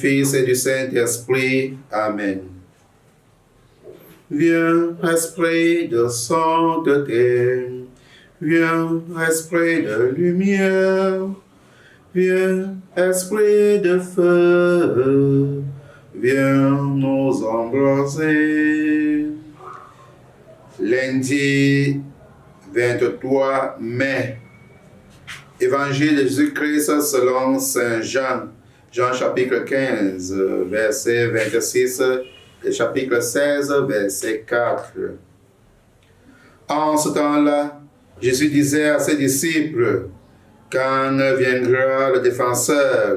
Fils et du Saint-Esprit. Amen. Viens, Esprit de sainteté, viens, Esprit de lumière, viens, Esprit de feu, viens nous embraser. Lundi 23 mai, Évangile de Jésus-Christ selon Saint Jean, Jean chapitre 15, verset 26 et chapitre 16, verset 4. En ce temps-là, Jésus disait à ses disciples, « Quand viendra le défenseur,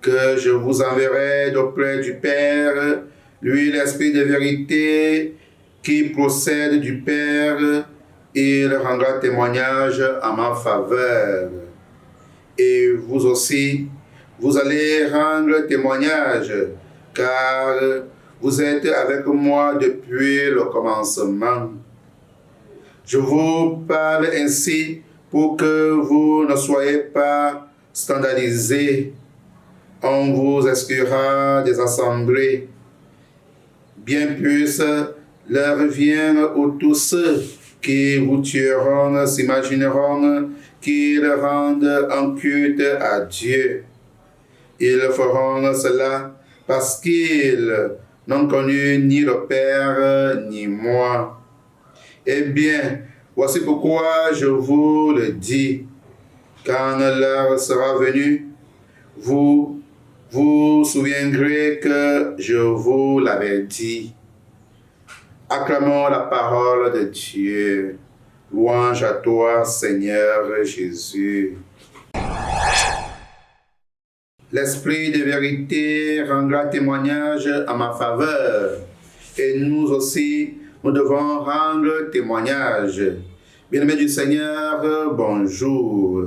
que je vous enverrai d'auprès du Père, lui l'Esprit de vérité qui procède du Père, il rendra témoignage en ma faveur. Et vous aussi, vous allez rendre témoignage, car vous êtes avec moi depuis le commencement. Je vous parle ainsi pour que vous ne soyez pas scandalisés. On vous exclura des assemblées. Bien plus, l'heure vient où tous ceux qui vous tueront s'imagineront qu'ils rendent un culte à Dieu. Ils feront cela parce qu'ils n'ont connu ni le Père ni moi. Eh bien, voici pourquoi je vous le dis. Quand l'heure sera venue, vous vous souviendrez que je vous l'avais dit. Acclamons la parole de Dieu. Louange à toi, Seigneur Jésus. L'Esprit de vérité rendra témoignage en ma faveur. Et nous aussi, nous devons rendre témoignage. Bien-aimés du Seigneur, bonjour.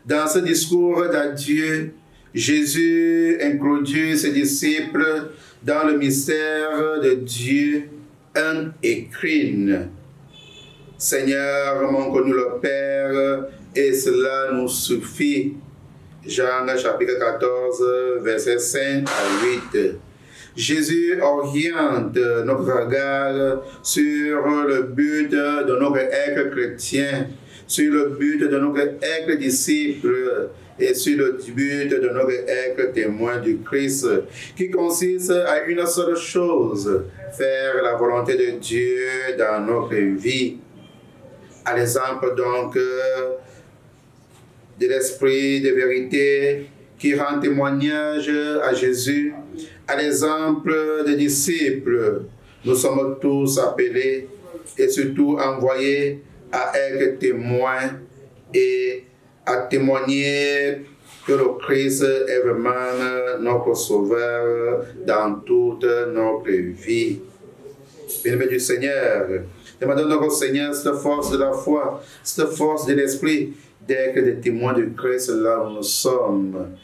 Dans ce discours d'adieu, Jésus introduit ses disciples dans le mystère de Dieu, un et crine. Seigneur, mon connu le Père, et cela nous suffit. Jean chapitre 14, versets 5 à 8. Jésus oriente notre regard sur le but de notre être chrétien, sur le but de notre être disciple et sur le but de notre être témoin du Christ, qui consiste à une seule chose, faire la volonté de Dieu dans notre vie. À l'exemple donc de l'Esprit de vérité qui rend témoignage à Jésus, à l'exemple des disciples, nous sommes tous appelés et surtout envoyés à être témoins et à témoigner que le Christ est vraiment notre Sauveur dans toute notre vie. Bien-aimés du Seigneur, demandons au Seigneur cette force de la foi, cette force de l'Esprit, d'être des témoins de Christ là où nous sommes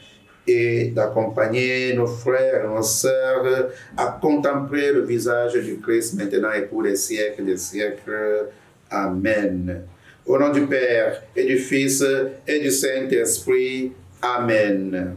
et d'accompagner nos frères et nos sœurs à contempler le visage du Christ maintenant et pour les siècles des siècles. Amen. Au nom du Père et du Fils et du Saint-Esprit. Amen.